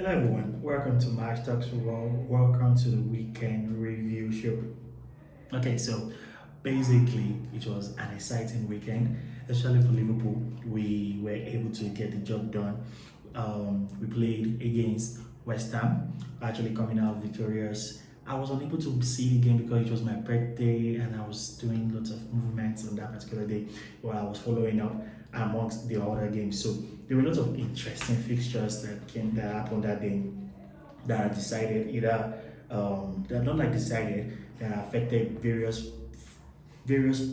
Hello everyone, welcome to Match Talks Football. Welcome to the weekend review show. Okay, so basically it was an exciting weekend, especially for Liverpool. We were able to get the job done. We played against Westham, actually coming out victorious. I was unable to see the game because it was my birthday and I was doing lots of movements on that particular day while I was following up amongst the other games. So there were lots of interesting fixtures that happened that day that are decided either they're not like decided that affected various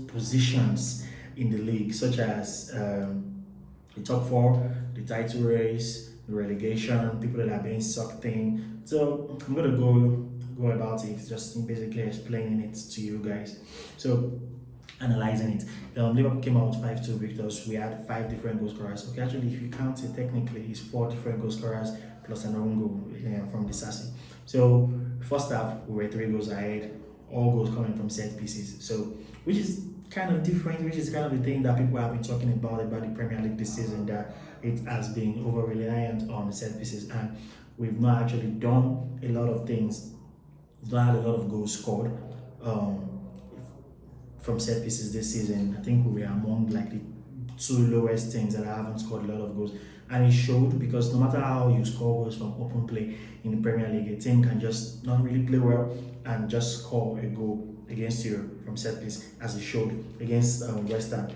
positions in the league, such as the top four, the title race, the relegation, people that are being sucked in. So I'm gonna go about it, just basically explaining it to you guys. So analyzing it. Liverpool came out with 5-2 victors. We had five different goal scorers. Okay, actually, if you count it technically, it's four different goal scorers plus an own goal from the Sassi. So, first half, we were 3 goals ahead, all goals coming from set pieces. So, which is kind of different, which is kind of the thing that people have been talking about the Premier League this season, that it has been over reliant on set pieces, and we've not actually done a lot of things. We've not had a lot of goals scored. From set pieces this season. I think we were among like the two lowest teams that haven't scored a lot of goals. And it showed because no matter how you score goals from open play in the Premier League, a team can just not really play well and just score a goal against you from set piece, as it showed against Westham.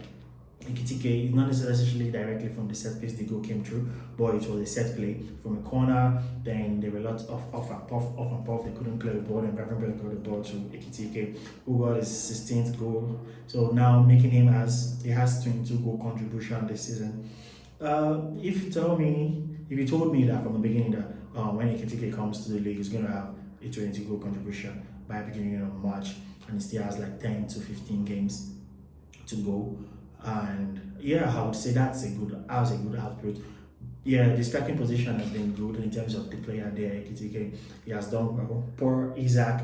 Ekitike, not necessarily directly from the set piece the goal came through, but it was a set play from a corner. Then there were lots of off and puff. They couldn't clear the ball, and Gravenberg got the ball to Ekitike, who got his 16th goal. So now making him he has 22 goal contribution this season. If you told me that from the beginning that when Ekitike comes to the league, he's going to have a 20 goal contribution by beginning of March, and he still has like 10 to 15 games to go. And yeah, I would say that was a good output. Yeah, the striking position has been good in terms of the player there. Ekitike, he has done well. Poor Isaac,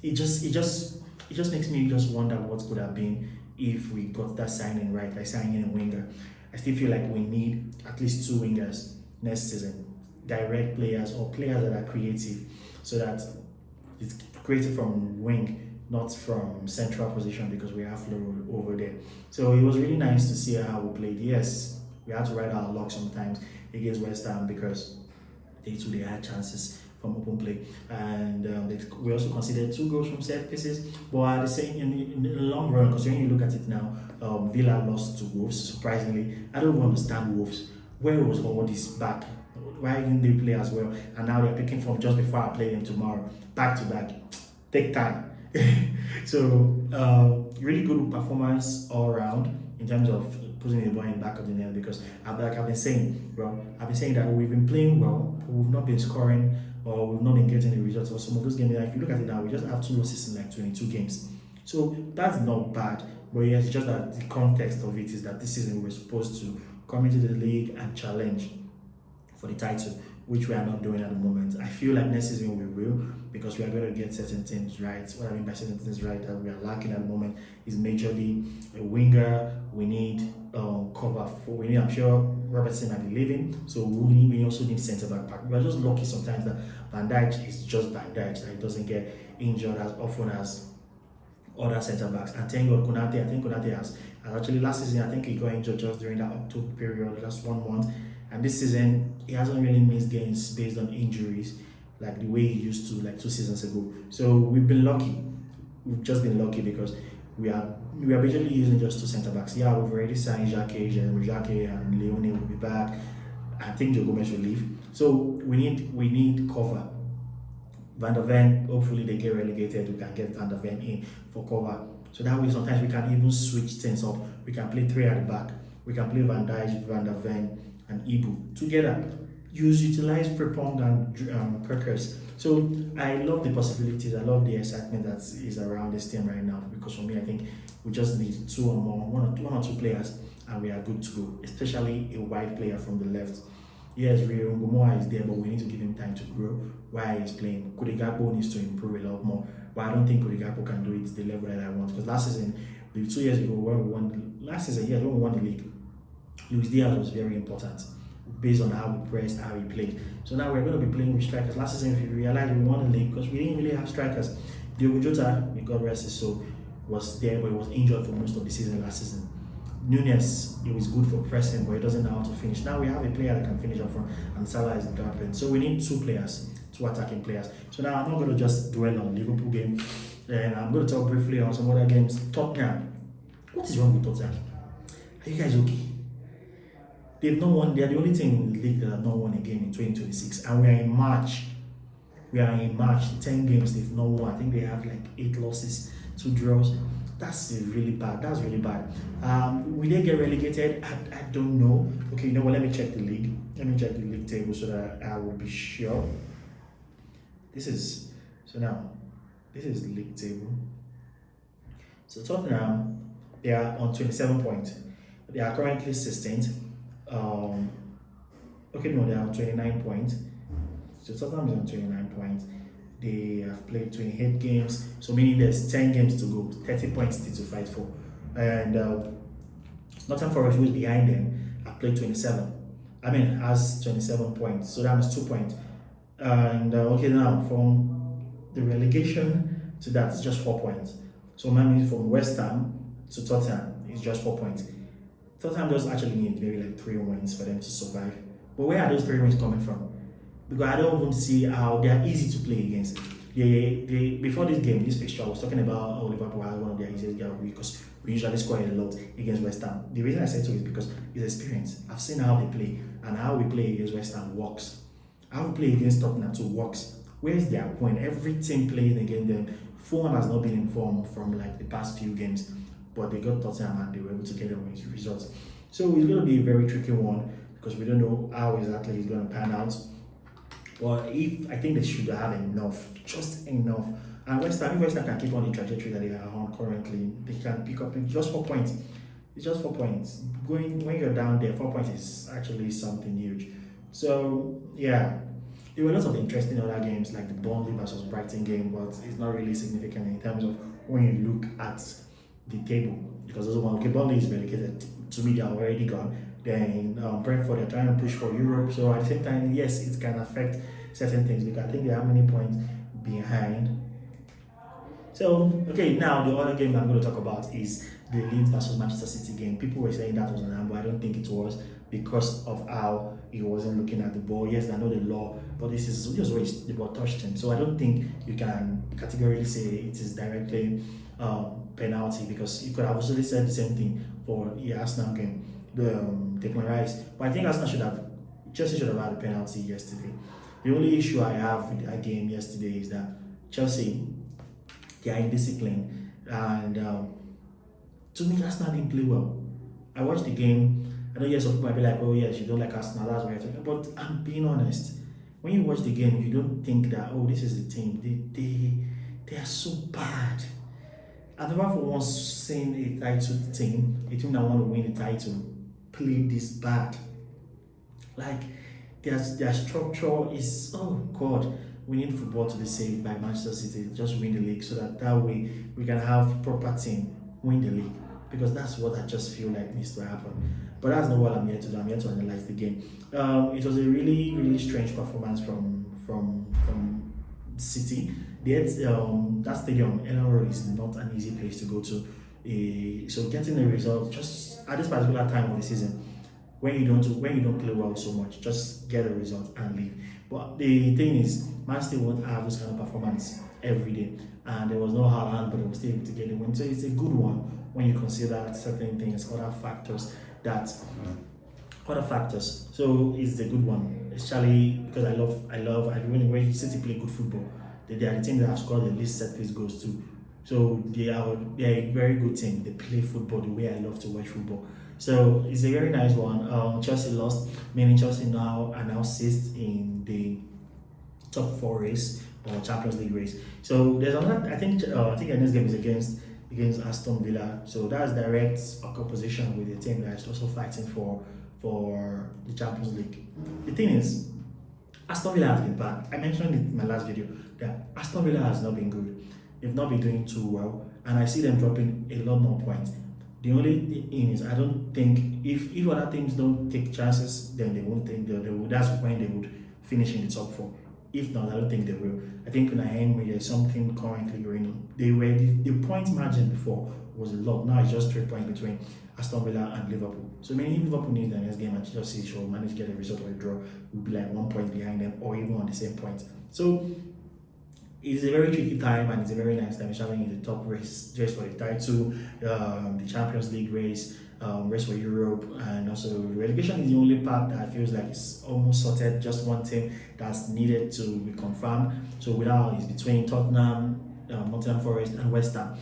it just makes me just wonder what could have been if we got that signing right by signing a winger. I still feel like we need at least two wingers next season, direct players or players that are creative, so that it's creative from wing, not from central position, because we have flow over there. So it was really nice to see how we played. Yes, we had to ride our luck sometimes against West Ham because they had chances from open play, and we also considered 2 goals from set pieces. But at the same in the long run, because when you look at it now, Villa lost to Wolves. Surprisingly, I don't understand Wolves. Where was all this back? Why didn't they play as well? And now they're picking from just before I play them tomorrow, back to back. Take time. So really good performance all around in terms of putting the ball in the back of the net, because I've been saying that we've been playing well, but we've not been scoring, or we've not been getting the results of some of those games. If you look at it now, we just have 2 losses in like 22 games. So that's not bad. But yes, it's just that the context of it is that this season we're supposed to come into the league and challenge for the title, which we are not doing at the moment. I feel like next season we will, because we are going to get certain things right. What I mean by certain things right that we are lacking at the moment is majorly a winger. We need cover for. I'm sure Robertson might be leaving, so we also need centre back. We are just lucky sometimes that Van Dijk is just Van Dijk, that he doesn't get injured as often as other centre backs. And thank God, Konate has actually last season. I think he got injured just during that October period, just 1 month. And this season, he hasn't really missed games based on injuries like the way he used to like 2 seasons ago. So we've been lucky. We've just been lucky because we are basically using just 2 centre backs. Yeah, we've already signed Jeremy Jacques and Leone will be back. I think Joe Gomez will leave. So we need cover. Van der Ven, hopefully they get relegated. We can get Van der Ven in for cover. So that way sometimes we can even switch things up. We can play 3 at the back. We can play Van Dijk, Van der Ven, and Ibu together. Utilize Prepong and Kirkers. So I love the possibilities. I love the excitement that is around this team right now, because for me, I think we just need 2 or more, one or two players, and we are good to go. Especially a wide player from the left. Yes, Rio Ngomoa is there, but we need to give him time to grow while he's playing. Kudigakpo needs to improve a lot more, but I don't think Kudigakpo can do it to the level that I want. Because last season, 2 years ago, when we won the league, Luis Diaz was very important. based on how we pressed, how we played. So now we're going to be playing with strikers. Last season, if you realize, we won the league because we didn't really have strikers. Diogo Jota, may God rest his soul, was there, but he was injured for most of the season last season. Nunes, he was good for pressing, but he doesn't know how to finish. Now we have a player that can finish up front, and Salah is the captain. So we need two players, two attacking players. So now I'm not going to just dwell on Liverpool game, and I'm going to talk briefly on some other games. Tottenham, what is wrong with Tottenham? Are you guys okay? They've not won. They are the only team in the league that have not won a game in 2026, and we are in March. 10 games they've not won. I think they have like 8 losses, 2 draws. That's really bad. That's really bad. Will they get relegated? I don't know. Okay, you know what? Let me check the league. Let me check the league table so that I will be sure. This is the league table. So Tottenham, they are on 27 points. They are currently 16th. Okay, no, they are on 29 points. So Tottenham is on 29 points. They have played 28 games, so meaning there's 10 games to go, 30 points still to fight for. And Nottingham Forest, who is behind them, have played 27. Has 27 points, so that means 2 points. And okay, now from the relegation to that, it's just 4 points. So that means from Westham to Tottenham, it's just 4 points. Tottenham just actually need maybe like 3 wins for them to survive. But where are those 3 wins coming from? Because I don't even see how they are easy to play against. They before this game, this fixture, I was talking about Liverpool as one of their easiest games because we usually score a lot against West Ham. The reason I say so is because it's experience. I've seen how they play, and how we play against West Ham works. How we play against Tottenham too works. Where's their point? Every team playing against them, Fulham has not been informed from like the past few games, but they got Tottenham and they were able to get them results. So it's going to be a very tricky one because we don't know how exactly it's going to pan out. But I think they should have enough, just enough. And if West Ham can keep on the trajectory that they are on currently, they can pick up just 4 points. It's just 4 points. When you're down there, 4 points is actually something huge. So yeah, there were lots of interesting other games like the Burnley versus Brighton game, but it's not really significant in terms of when you look at the table. Because those one, okay, Burnley is relegated. To me, they are already gone. Then Brentford, they're trying to push for Europe. So at the same time, yes, it can affect certain things because I think they have many points behind. So, okay, now the other game I'm going to talk about is the Leeds versus Manchester City game. People were saying that was an ambush. I don't think it was because of how he wasn't looking at the ball. Yes, I know the law, but this is just where the ball touched him. So I don't think you can categorically say it is directly penalty because you could have also said the same thing for the Arsenal game. Declan Rice, but I think Chelsea should have had a penalty yesterday. The only issue I have with that game yesterday is that Chelsea, they are indisciplined, and to me Arsenal didn't play well. I watched the game. I know yes, some people might be like, oh yes, you don't like Arsenal, that's why you're talking. But I'm being honest. When you watch the game, you don't think that this is the team. They are so bad. I've never for once seen a title team, a team that want to win the title, play this bad. Like their structure is God. We need football to be saved by Manchester City. Just win the league so that way we can have proper team win the league because that's what I just feel like needs to happen. But that's not what I'm here to do. I'm here to analyze the game. It was a really really strange performance from City. That stadium, Ellen Road, is not an easy place to go to. So getting a result just at this particular time of the season, when you don't play well so much, just get a result and leave. But the thing is, Man City won't have this kind of performance every day, and there was no Haaland, but they were still able to get the win. So it's a good one when you consider certain things, other factors. So it's a good one, especially because I really when City play good football. They are the team that have scored the least set piece goals too. So they are a very good team. They play football the way I love to watch football. So it's a very nice one. Chelsea lost, meaning Chelsea now are now sixth in the top 4 race or Champions League race. So there's another. I think the next game is against Aston Villa. So that's direct opposition with the team that is also fighting for the Champions League. The thing is, Aston Villa has been bad. I mentioned it in my last video that Aston Villa has not been good. They've not been doing too well, and I see them dropping a lot more points. The only thing is, I don't think if other teams don't take chances, then they won't think they will. That's when they would finish in the top four. If not, I don't think they will. I think when I Henry, there's something currently going on. They were the point margin before was a lot. Now it's just 3 points between Aston Villa and Liverpool. So many if Liverpool needs the next game and Chelsea should manage to get a result or a draw, will be like 1 point behind them or even on the same point. So it's a very tricky time and it's a very nice time, especially in the top race for the title, the Champions League race, race for Europe, and also the relegation is the only part that feels like it's almost sorted. Just one team that's needed to be confirmed. So without it's between Tottenham, Nottingham Forest, and Westham.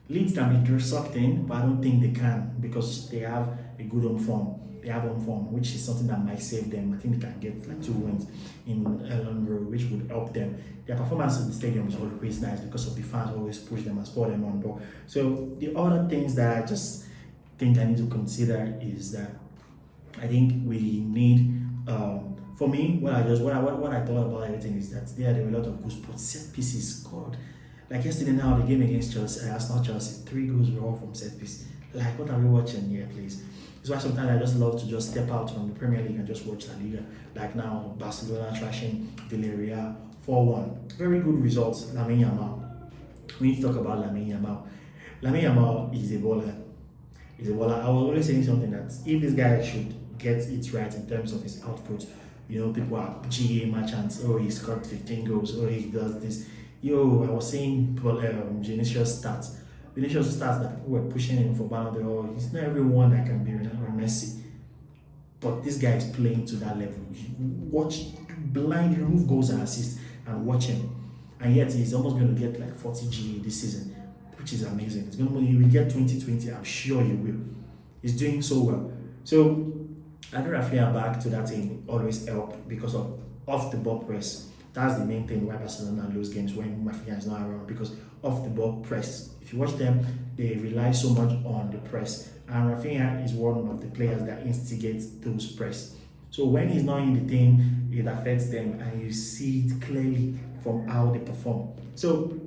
Leeds can be sucked in, but I don't think they can because they have a good home form. They have home form, which is something that might save them. I think they can get like 2 wins in Ellen Road, which would help them. Their performance in the stadium is always nice because of the fans always push them and spur them on board. So the other things that I just think I need to consider is that I think we need. For me, what I thought about everything is that there were a lot of good sports set pieces scored. Like yesterday now, the game against Chelsea, Arsenal Chelsea, 3 goals were all from set piece. Like, what are we watching here, please? That's why sometimes I just love to just step out from the Premier League and just watch La Liga. Like now, Barcelona trashing Villarreal 4-1. Very good results, Lamine Yamal. We need to talk about Lamine Yamal. Lamine Yamal is a baller. He's a baller. I was always saying something that if this guy should get it right in terms of his output, people are GA merchants. Oh, he scored 15 goals. Oh, he does this. Yo, I was saying Vinicius stats. Vinicius stats that people were pushing him for Ballon d'Or. He's not everyone that can be Messi. But this guy is playing to that level. Watch, blind, remove goals and assists and watch him. And yet he's almost going to get like 40 GA this season, which is amazing. He will get 2020, I'm sure he will. He's doing so well. So having Rafinha back to that team always help because of off the ball press. That's the main thing why Barcelona lose games when Rafinha is not around, because off the ball press. If you watch them, they rely so much on the press. And Rafinha is one of the players that instigates those press. So when he's not in the team, it affects them and you see it clearly from how they perform. So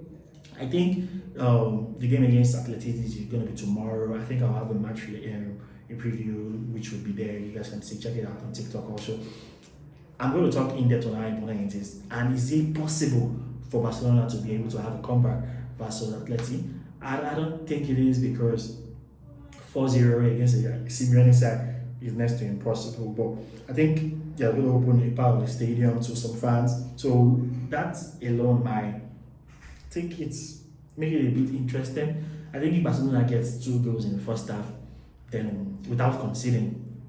I think the game against Athletic is going to be tomorrow. I think I'll have a match a preview which will be there. You guys can see, check it out on TikTok also. I'm going to talk in depth on how important it is. And is it possible for Barcelona to be able to have a comeback versus Athletic? I don't think it is, because 4-0 against a Simeone side is next to impossible. But I think they're going to open a part of the stadium to some fans. So that alone might make it a bit interesting. I think if Barcelona gets 2 goals in the first half, then without conceding,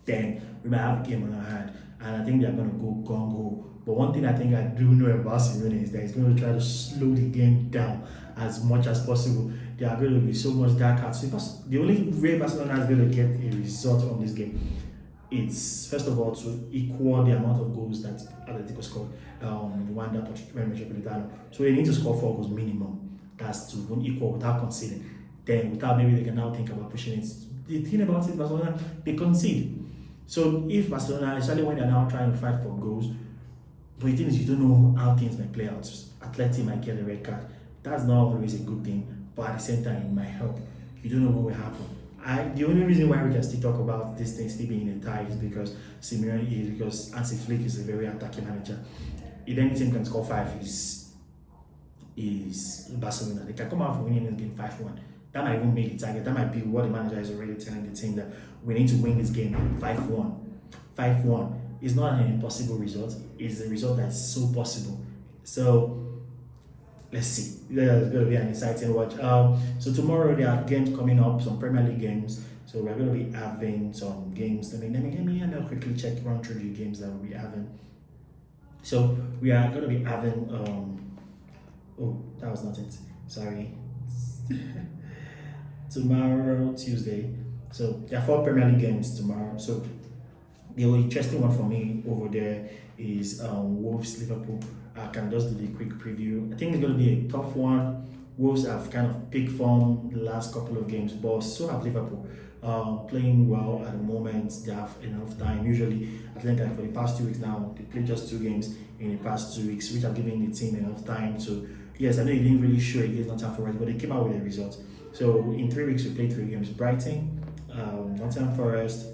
then we might have a game on our hand. And I think they're going to go gung-ho. But one thing I think I do know about Simeone is that he's going to try to slow the game down as much as possible. There are going to be so much dark arts. The only way Barcelona is going to get a result from this game, it's first of all to equal the amount of goals that Atletico scored, the one that Metropolitano. So they need to score 4 goals minimum. That's to equal without conceding. Then without, maybe they can now think about pushing it. The thing about it, Barcelona, they concede. So if Barcelona, especially when they're now trying to fight for goals, but the thing is, you don't know how things might play out. Atleti might get a red card. That's not always a good thing, but at the same time, it might help. You don't know what will happen. The only reason why we can still talk about this thing still being a tie is because Hansi Flick is a very attacking manager. If any team can score 5, is Barcelona. They can come out from winning this game 5-1. That might even make the target. That might be what the manager is already telling the team, that we need to win this game 5-1. 5-1 is not an impossible result. It's a result that's so possible. So let's see. It's going to be an exciting watch. So tomorrow there are games coming up, some Premier League games. So we're going to be having some games. Let me quickly run through the games that we'll be having. So we are going to be having. Oh, that was not it. Sorry. Tomorrow, Tuesday. So there are 4 Premier League games tomorrow. So the interesting one for me over there is Wolves Liverpool. I can just do the quick preview. I think it's going to be a tough one. Wolves have kind of picked form the last couple of games, but so have Liverpool. Playing well at the moment. They have enough time. Usually, I think for the past 2 weeks now, they played just 2 games in the past 2 weeks, which have given the team enough time to. Yes, I know he didn't really show against Nottingham Forest, but they came out with a result. So in 3 weeks, we played 3 games: Brighton, Nottingham Forest,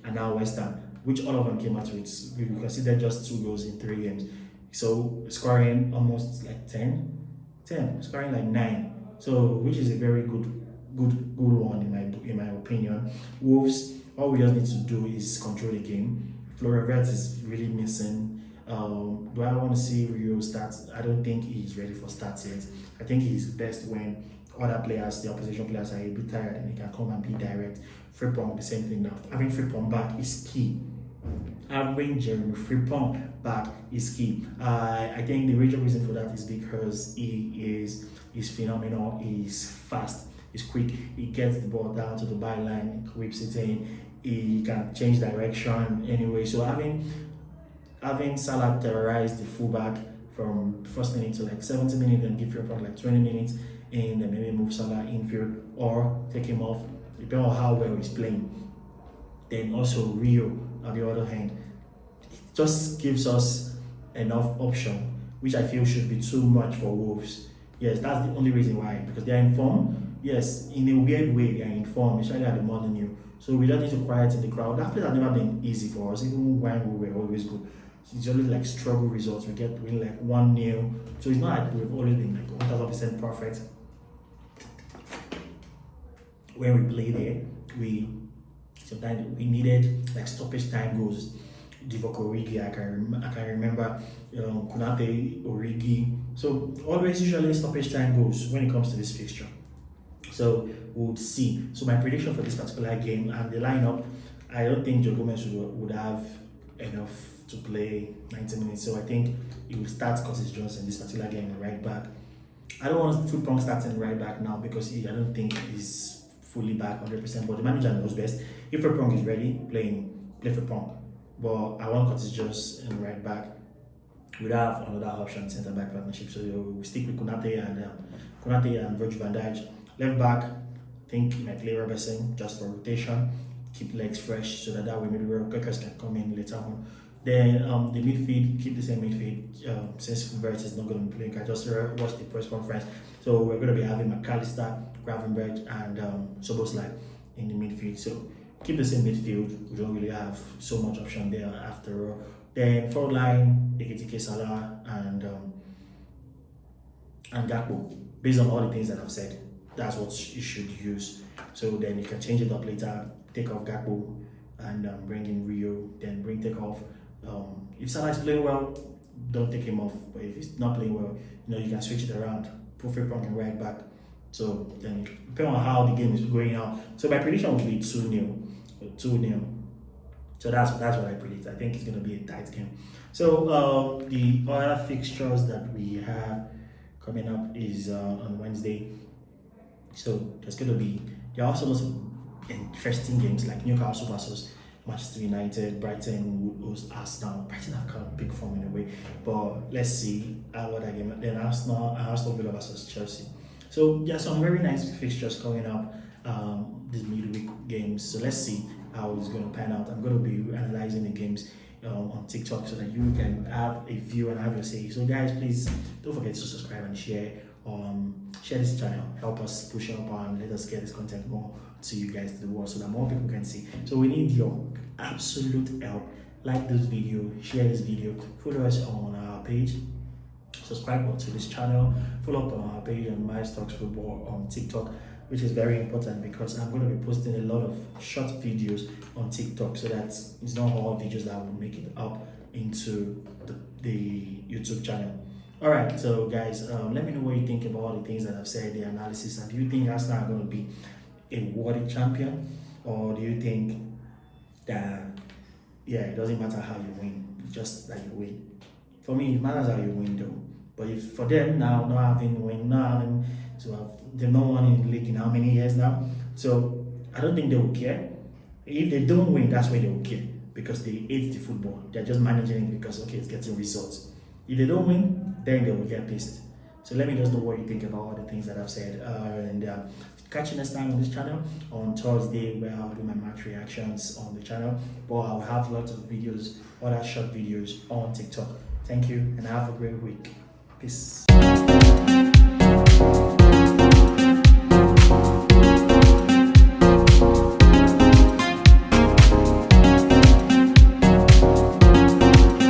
and now Westham, which all of them came out with, we considered just 2 goals in 3 games. So scoring almost like 10, scoring like 9. So which is a very good one in my opinion. Wolves, all we just need to do is control the game. Florian is really missing. Do I want to see Rio start? I don't think he's ready for starts yet. I think he's best when other players, the opposition players, are a bit tired and he can come and be direct. Frimpong, the same thing now. Having Frimpong back is key. Having Jeremy Frimpong back is key. I think the major reason for that is because he's phenomenal. He's fast. He's quick. He gets the ball down to the byline, whips it in. He can change direction anyway. So having Salah terrorize the fullback from first minute to like 70 minutes and give Frimpong like 20 minutes, and then maybe move Salah infield or take him off, depending on how well he's playing. Then also Rio, on the other hand, it just gives us enough option, which I feel should be too much for Wolves. Yes, that's the only reason why, because they are in form. Yes, in a weird way, they are in form, especially at the Molineux. So we don't need to quiet in the crowd. That place has never been easy for us, even when we were always good. It's always like struggle results. We win like 1-0. So it's not like we've always been like 1000% perfect. When we play there, sometimes we needed like stoppage time goals. Divock Origi, I can remember Konate, Origi. So always usually stoppage time goals when it comes to this fixture. So we'll see. So my prediction for this particular game and the lineup, I don't think Joe Gomez would have enough to play 90 minutes. So I think he will start Curtis Jones in this particular game right back. I don't want Frimpong starting right back now because I don't think he's fully back 100%. But the manager knows best. If Frimpong is ready, play Frimpong. But I want Curtis Jones in right back. We have another option, centre back partnership. So we stick with Konate and Virgil van Dijk. Left back, I think he might play Robertson just for rotation, keep legs fresh so that way maybe Rockers can come in later on. Then the midfield, keep the same midfield. Since Fulbert is not going to be playing, I just watched the press conference. So we're going to be having McAllister, Gravenberch, and Szoboszlai in the midfield. So keep the same midfield. We don't really have so much option there after all. Then forward line, Ekitike, Salah, and Gakpo. Based on all the things that I've said, that's what you should use. So then you can change it up later, take off Gakpo and bring in Rio, then take off. If Salah is playing well, don't take him off. But if he's not playing well, you can switch it around, put Frimpong and right back. So then depending on how the game is going out. So my prediction will be 2-0. 2-0. So that's what I predict. I think it's going to be a tight game. So the other fixtures that we have coming up is on Wednesday. So there are also lots of interesting games like Newcastle versus Manchester United, Brighton would host Arsenal. Brighton have come big form in a way, but let's see what that game. Then Arsenal Villa versus Chelsea. So there are some very nice fixtures coming up. These midweek games. So let's see how it's going to pan out. I'm going to be analyzing the games on TikTok so that you can have a view and have your say. So guys, please don't forget to subscribe and share this channel. Help us push up and let us get this content more to you guys, to the world, so that more people can see. So we need your absolute help. Like this video, share this video, follow us on our page, subscribe to this channel, follow up on our page on My Stocks Football on TikTok, which is very important because I'm going to be posting a lot of short videos on TikTok, so that it's not all videos that will make it up into the YouTube channel. Alright, so guys, let me know what you think about all the things that I've said, the analysis, and do you think Arsenal are going to be a worthy champion, or do you think that it doesn't matter how you win, it's just that you win? For me, it matters how you win though. But if for them now, not having they've not won in the league in how many years now, so I don't think they will care. If they don't win, that's why they will care, because they hate the football. They're just managing it because it's getting results. If they don't win, then they will get pissed. So let me just know what you think about all the things that I've said. And catch you next time on this channel on Thursday, where I'll do my match reactions on the channel. But I'll have lots of videos, other short videos on TikTok. Thank you, and have a great week. Peace.